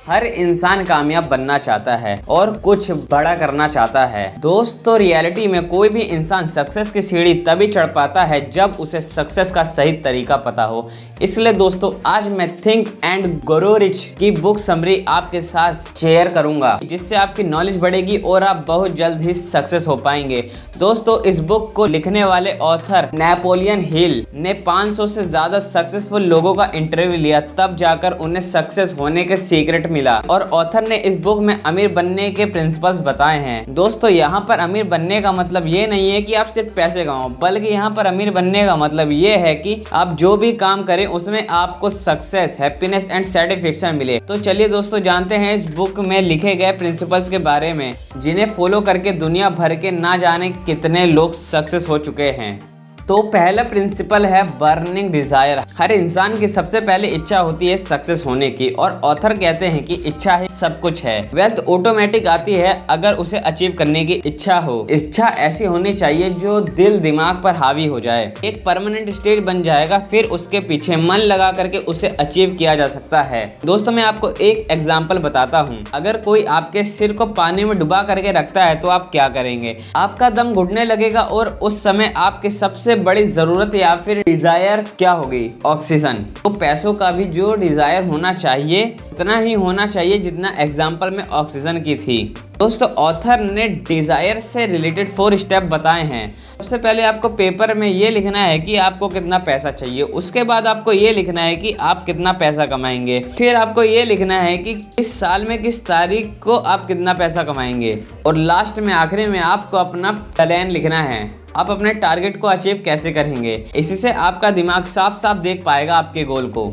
हर इंसान कामयाब बनना चाहता है और कुछ बड़ा करना चाहता है। दोस्तों रियलिटी में कोई भी इंसान सक्सेस की सीढ़ी तभी चढ़ पाता है जब उसे सक्सेस का सही तरीका पता हो। इसलिए दोस्तों आज मैं थिंक एंड ग्रो रिच की बुक समरी आपके साथ शेयर करूंगा, जिससे आपकी नॉलेज बढ़ेगी और आप बहुत जल्द ही सक्सेस हो पाएंगे। दोस्तों इस बुक को लिखने वाले ऑथर नेपोलियन हिल ने 500 से ज्यादा सक्सेसफुल लोगों का इंटरव्यू लिया, तब जाकर उन्हें सक्सेस होने के सीक्रेट मिला और ऑथर ने इस बुक में अमीर बनने के प्रिंसिपल्स बताए हैं। दोस्तों यहाँ पर अमीर बनने का मतलब ये नहीं है कि आप सिर्फ पैसे कमाओ, बल्कि यहाँ पर अमीर बनने का मतलब ये है कि आप जो भी काम करें उसमें आपको सक्सेस, हैप्पीनेस एंड सेटिस्फेक्शन मिले। तो चलिए दोस्तों जानते हैं इस बुक में लिखे गए प्रिंसिपल्स के बारे में, जिन्हें फॉलो करके दुनिया भर के ना जाने कितने लोग सक्सेस हो चुके हैं। तो पहला प्रिंसिपल है बर्निंग डिजायर। हर इंसान की सबसे पहले इच्छा होती है सक्सेस होने की, और ऑथर कहते हैं कि इच्छा ही सब कुछ है। वेल्थ ऑटोमेटिक आती है अगर उसे अचीव करने की इच्छा हो। इच्छा ऐसी होनी चाहिए जो दिल दिमाग पर हावी हो जाए, एक परमानेंट स्टेज बन जाएगा, फिर उसके पीछे मन लगा करके उसे अचीव किया जा सकता है। दोस्तों मैं आपको एक एग्जाम्पल बताता हूँ। अगर कोई आपके सिर को पानी में डुबा करके रखता है तो आप क्या करेंगे? आपका दम घुटने लगेगा और उस समय आपके सबसे बड़ी जरूरत या फिर डिजायर क्या होगी? ऑक्सीजन। तो पैसों का भी जो डिजायर होना चाहिए उतना ही होना चाहिए जितना एग्जाम्पल में ऑक्सीजन की थी। दोस्तों ऑथर ने डिजायर से रिलेटेड 4 स्टेप बताए हैं। सबसे पहले आपको पेपर में ये लिखना है कि आपको कितना पैसा चाहिए, उसके बाद आपको ये लिखना है कि आप कितना पैसा कमाएंगे, फिर आपको ये लिखना है कि इस साल में किस तारीख को आप कितना पैसा कमाएंगे, और लास्ट में आखिरी में आपको अपना प्लान लिखना है, आप अपने टारगेट को अचीव कैसे करेंगे। इसी से आपका दिमाग साफ साफ देख पाएगा आपके गोल को।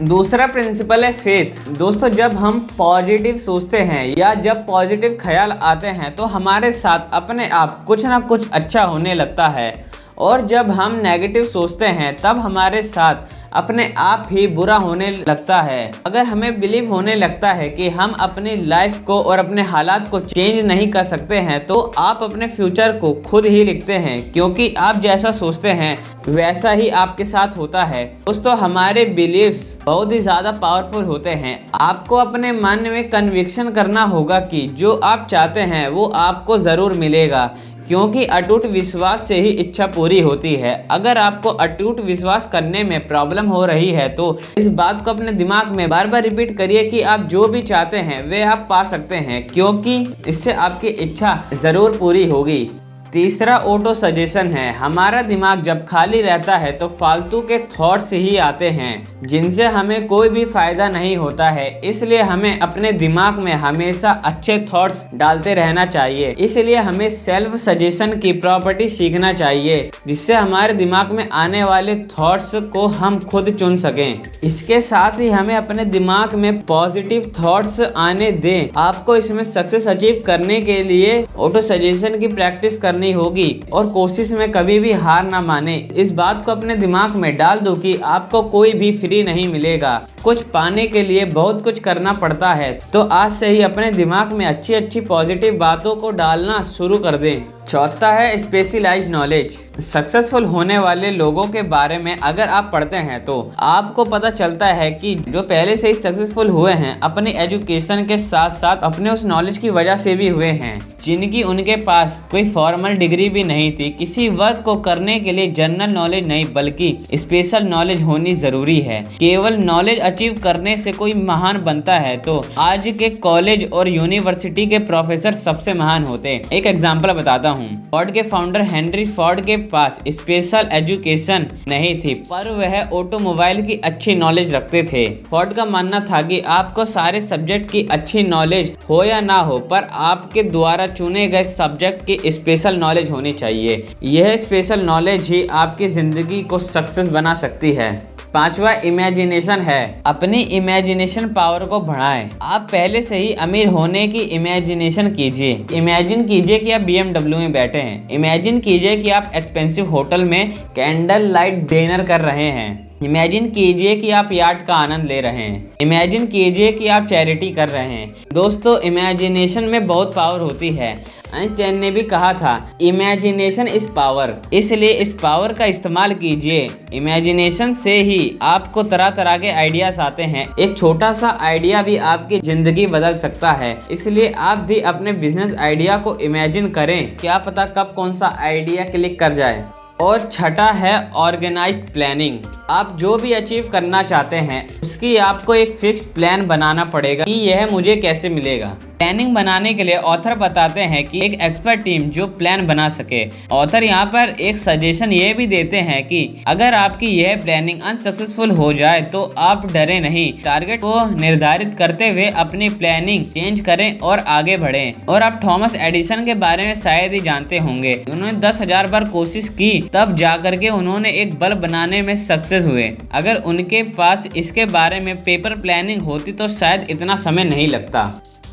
दूसरा प्रिंसिपल है फेथ। दोस्तों जब हम पॉजिटिव सोचते हैं या जब पॉजिटिव ख्याल आते हैं तो हमारे साथ अपने आप कुछ ना कुछ अच्छा होने लगता है, और जब हम नेगेटिव सोचते हैं तब हमारे साथ अपने आप ही बुरा होने लगता है। अगर हमें बिलीव होने लगता है कि हम अपनी लाइफ को और अपने हालात को चेंज नहीं कर सकते हैं, तो आप अपने फ्यूचर को खुद ही लिखते हैं, क्योंकि आप जैसा सोचते हैं वैसा ही आपके साथ होता है। दोस्तों हमारे बिलीव्स बहुत ही ज़्यादा पावरफुल होते हैं। आपको अपने मन में कन्विक्शन करना होगा कि जो आप चाहते हैं वो आपको ज़रूर मिलेगा, क्योंकि अटूट विश्वास से ही इच्छा पूरी होती है। अगर आपको अटूट विश्वास करने में प्रॉब्लम हो रही है तो इस बात को अपने दिमाग में बार बार रिपीट करिए कि आप जो भी चाहते हैं वे आप पा सकते हैं, क्योंकि इससे आपकी इच्छा ज़रूर पूरी होगी। तीसरा ऑटो सजेशन है। हमारा दिमाग जब खाली रहता है तो फालतू के थॉट्स ही आते हैं जिनसे हमें कोई भी फायदा नहीं होता है। इसलिए हमें अपने दिमाग में हमेशा अच्छे थॉट्स डालते रहना चाहिए। इसलिए हमें सेल्फ सजेशन की प्रॉपर्टी सीखना चाहिए, जिससे हमारे दिमाग में आने वाले थॉट्स को हम खुद चुन सकें। इसके साथ ही हमें अपने दिमाग में पॉजिटिव थॉट्स आने दें। आपको इसमें सक्सेस अचीव करने के लिए ऑटो सजेशन की प्रैक्टिस करनी होगी, और कोशिश में कभी भी हार ना माने। इस बात को अपने दिमाग में डाल दो कि आपको कोई भी फ्री नहीं मिलेगा, कुछ पाने के लिए बहुत कुछ करना पड़ता है। तो आज से ही अपने दिमाग में अच्छी अच्छी पॉजिटिव बातों को डालना शुरू कर दें। चौथा है स्पेशलाइज्ड नॉलेज। सक्सेसफुल होने वाले लोगों के बारे में अगर आप पढ़ते हैं तो आपको पता चलता है कि जो पहले से ही सक्सेसफुल हुए हैं अपनी एजुकेशन के साथ साथ अपने उस नॉलेज की वजह से भी हुए हैं, जिनकी उनके पास कोई फॉर्मल डिग्री भी नहीं थी। किसी वर्क को करने के लिए जनरल नॉलेज नहीं बल्कि स्पेशल नॉलेज होनी जरूरी है। केवल नॉलेज अचीव करने से कोई महान बनता है तो आज के कॉलेज और यूनिवर्सिटी के प्रोफेसर सबसे महान होते हैं। एक एग्जांपल बताता हूँ। फोर्ड के फाउंडर हेनरी फोर्ड के पास स्पेशल एजुकेशन नहीं थी, पर वह ऑटोमोबाइल की अच्छी नॉलेज रखते थे। फोर्ड का मानना था कि आपको सारे सब्जेक्ट की अच्छी नॉलेज हो या ना हो, पर आपके द्वारा चुने गए सब्जेक्ट की स्पेशल नॉलेज होनी चाहिए। यह स्पेशल नॉलेज ही आपकी जिंदगी को सक्सेस बना सकती है। पांचवा इमेजिनेशन है। अपनी इमेजिनेशन पावर को बढ़ाएं। आप पहले से ही अमीर होने की इमेजिनेशन कीजिए। इमेजिन कीजिए कि आप BMW में बैठे हैं। इमेजिन कीजिए कि आप एक्सपेंसिव होटल में कैंडल लाइट डिनर कर रहे हैं। इमेजिन कीजिए कि आप याट का आनंद ले रहे हैं। इमेजिन कीजिए कि आप चैरिटी कर रहे हैं। दोस्तों इमेजिनेशन में बहुत पावर होती है। आइंस्टाइन ने भी कहा था इमेजिनेशन इज पावर, इसलिए इस पावर का इस्तेमाल कीजिए। इमेजिनेशन से ही आपको तरह तरह के आइडियाज आते हैं। एक छोटा सा आइडिया भी आपकी जिंदगी बदल सकता है, इसलिए आप भी अपने बिजनेस आइडिया को इमेजिन करें, क्या पता कब कौन सा आइडिया क्लिक कर जाए। और छठा है ऑर्गेनाइज्ड प्लानिंग। आप जो भी अचीव करना चाहते हैं उसकी आपको एक फिक्स्ड प्लान बनाना पड़ेगा कि यह मुझे कैसे मिलेगा। प्लानिंग बनाने के लिए ऑथर बताते हैं कि एक एक्सपर्ट टीम जो प्लान बना सके। ऑथर यहाँ पर एक सजेशन ये भी देते हैं कि अगर आपकी यह प्लानिंग अनसक्सेसफुल हो जाए तो आप डरे नहीं, टारगेट को निर्धारित करते हुए अपनी प्लानिंग चेंज करें और आगे बढ़ें। और आप थॉमस एडिसन के बारे में शायद ही जानते होंगे। उन्होंने 10,000 बार कोशिश की, तब जाकर के उन्होंने एक बल्ब बनाने में सक्सेस हुए। अगर उनके पास इसके बारे में पेपर प्लानिंग होती तो शायद इतना समय नहीं लगता।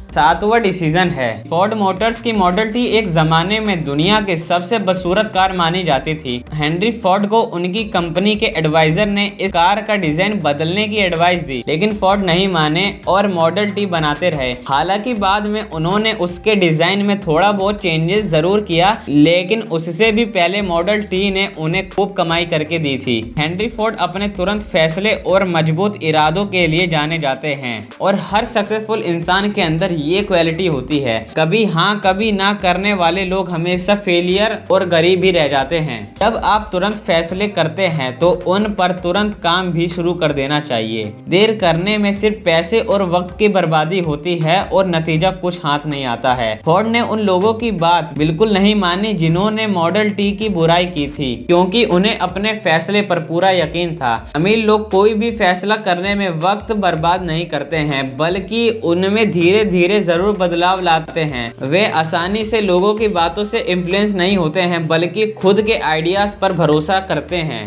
सातवां डिसीजन है फोर्ड मोटर्स की मॉडल टी एक जमाने में दुनिया के सबसे बदसूरत कार मानी जाती थी। हेनरी फोर्ड को उनकी कंपनी के एडवाइजर ने इस कार का डिजाइन बदलने की एडवाइस दी, लेकिन फोर्ड नहीं माने और मॉडल टी बनाते रहे। हालांकि बाद में उन्होंने उसके डिजाइन में थोड़ा बहुत चेंजेस जरूर किया, लेकिन उससे भी पहले मॉडल टी ने उन्हें खूब कमाई करके दी थी। हेनरी फोर्ड अपने तुरंत फैसले और मजबूत इरादों के लिए जाने जाते हैं और हर सक्सेसफुल इंसान के अंदर ये क्वालिटी होती है। कभी हाँ कभी ना करने वाले लोग हमेशा फेलियर और गरीब ही रह जाते हैं। जब आप तुरंत फैसले करते हैं तो उन पर तुरंत काम भी शुरू कर देना चाहिए। देर करने में सिर्फ पैसे और वक्त की बर्बादी होती है और नतीजा कुछ हाथ नहीं आता है। फोर्ड ने उन लोगों की बात बिल्कुल नहीं मानी जिन्होंने मॉडल टी की बुराई की थी, क्योंकि उन्हें अपने फैसले पर पूरा यकीन था। अमीर लोग कोई भी फैसला करने में वक्त बर्बाद नहीं करते हैं, बल्कि उनमें धीरे धीरे जरूर बदलाव लाते हैं। वे आसानी से लोगों की बातों से इन्फ्लुएंस नहीं होते हैं, बल्कि खुद के आइडियाज पर भरोसा करते हैं।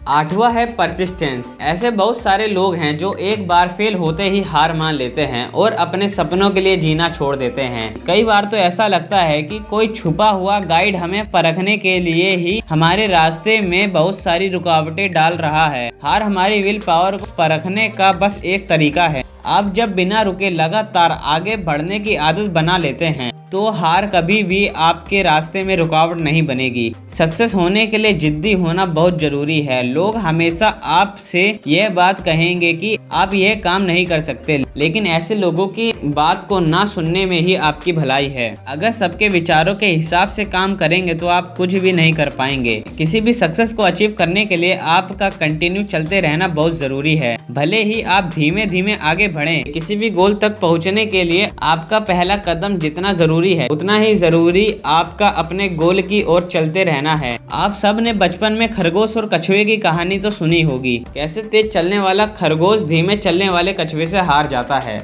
आठवां है परसिस्टेंस। ऐसे बहुत सारे लोग हैं जो एक बार फेल होते ही हार मान लेते हैं और अपने सपनों के लिए जीना छोड़ देते हैं। कई बार तो ऐसा लगता है कि कोई छुपा हुआ गाइड हमें परखने के लिए ही हमारे रास्ते में बहुत सारी रुकावटें डाल रहा है। हार हमारी विल पावर को परखने का बस एक तरीका है। आप जब बिना रुके लगातार आगे बढ़ने की आदत बना लेते हैं तो हार कभी भी आपके रास्ते में रुकावट नहीं बनेगी। सक्सेस होने के लिए जिद्दी होना बहुत जरूरी है। लोग हमेशा आपसे यह बात कहेंगे कि आप यह काम नहीं कर सकते, लेकिन ऐसे लोगों की बात को ना सुनने में ही आपकी भलाई है। अगर सबके विचारों के हिसाब से काम करेंगे तो आप कुछ भी नहीं कर पाएंगे। किसी भी सक्सेस को अचीव करने के लिए आपका कंटिन्यू चलते रहना बहुत जरूरी है। भले ही आप धीमे धीमे आगे बढ़ें, किसी भी गोल तक पहुंचने के लिए आपका पहला कदम जितना जरूरी है उतना ही जरूरी आपका अपने गोल की ओर चलते रहना है। आप सब ने बचपन में खरगोश और कछुए की कहानी तो सुनी होगी, कैसे तेज चलने वाला खरगोश धीमे चलने वाले कछुए से हार जाता है।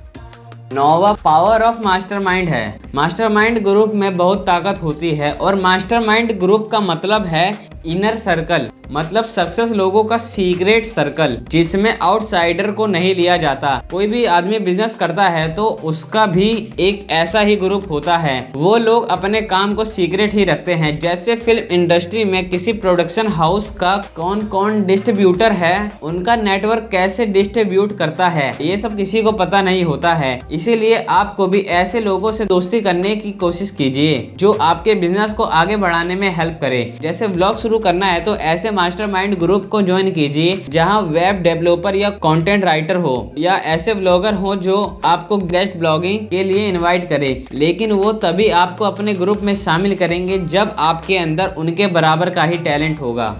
नौवां पावर ऑफ मास्टरमाइंड है। मास्टरमाइंड ग्रुप में बहुत ताकत होती है और मास्टरमाइंड ग्रुप का मतलब है इनर सर्कल, मतलब सक्सेस लोगों का सीक्रेट सर्कल, जिसमें आउटसाइडर को नहीं लिया जाता। कोई भी आदमी बिजनेस करता है तो उसका भी एक ऐसा ही ग्रुप होता है। वो लोग अपने काम को सीक्रेट ही रखते हैं। जैसे फिल्म इंडस्ट्री में किसी प्रोडक्शन हाउस का कौन कौन डिस्ट्रीब्यूटर है, उनका नेटवर्क कैसे डिस्ट्रीब्यूट करता है, ये सब किसी को पता नहीं होता है। इसीलिए आपको भी ऐसे लोगों से दोस्ती करने की कोशिश कीजिए जो आपके बिजनेस को आगे बढ़ाने में हेल्प करे। जैसे ब्लॉग शुरू करना है तो ऐसे मास्टरमाइंड ग्रुप को ज्वाइन कीजिए जहां वेब डेवलपर या कंटेंट राइटर हो या ऐसे ब्लॉगर हो जो आपको गेस्ट ब्लॉगिंग के लिए इनवाइट करे, लेकिन वो तभी आपको अपने ग्रुप में शामिल करेंगे जब आपके अंदर उनके बराबर का ही टैलेंट होगा।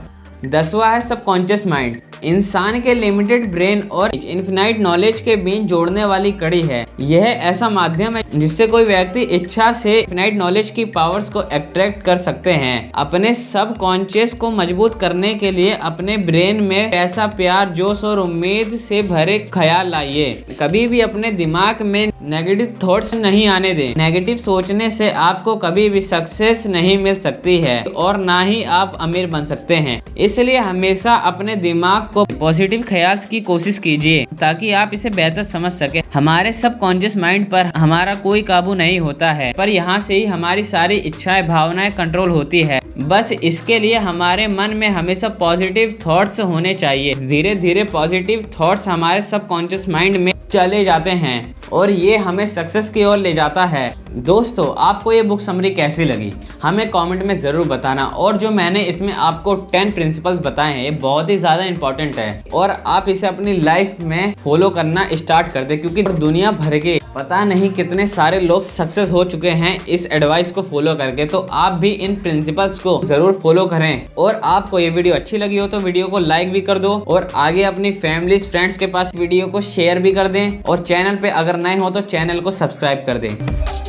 10वां है सबकॉन्शियस माइंड। इंसान के लिमिटेड ब्रेन और इनफिनाइट नॉलेज के बीच जोड़ने वाली कड़ी है। यह ऐसा माध्यम है जिससे कोई व्यक्ति इच्छा से इनफिनाइट नॉलेज की पावर्स को अट्रैक्ट कर सकते हैं। अपने सबकॉन्शियस को मजबूत करने के लिए अपने ब्रेन में ऐसा प्यार, जोश और उम्मीद से भरे ख्याल लाइए। कभी भी अपने दिमाग में नेगेटिव थॉट्स नहीं आने दें। नेगेटिव सोचने से आपको कभी भी सक्सेस नहीं मिल सकती है और ना ही आप अमीर बन सकते हैं। इसलिए हमेशा अपने दिमाग को पॉजिटिव ख्याल की कोशिश कीजिए ताकि आप इसे बेहतर समझ सके। हमारे सबकॉन्शियस माइंड पर हमारा कोई काबू नहीं होता है, पर यहाँ से ही हमारी सारी इच्छाएं, भावनाएं कंट्रोल होती है। बस इसके लिए हमारे मन में हमेशा पॉजिटिव थॉट्स होने चाहिए। धीरे धीरे पॉजिटिव थॉट्स हमारे सबकॉन्शियस माइंड में चले जाते हैं और ये हमें सक्सेस की ओर ले जाता है। दोस्तों, आपको ये बुक समरी कैसी लगी हमें कमेंट में ज़रूर बताना। और जो मैंने इसमें आपको 10 प्रिंसिपल्स बताए हैं, ये बहुत ही ज़्यादा इंपॉर्टेंट है और आप इसे अपनी लाइफ में फॉलो करना स्टार्ट कर दे, क्योंकि दुनिया भर के पता नहीं कितने सारे लोग सक्सेस हो चुके हैं इस एडवाइस को फॉलो करके। तो आप भी इन प्रिंसिपल्स को ज़रूर फॉलो करें। और आपको ये वीडियो अच्छी लगी हो तो वीडियो को लाइक भी कर दो और आगे अपनी फैमिली फ्रेंड्स के पास वीडियो को शेयर भी कर दें। और चैनल पे अगर नए हो तो चैनल को सब्सक्राइब कर दें।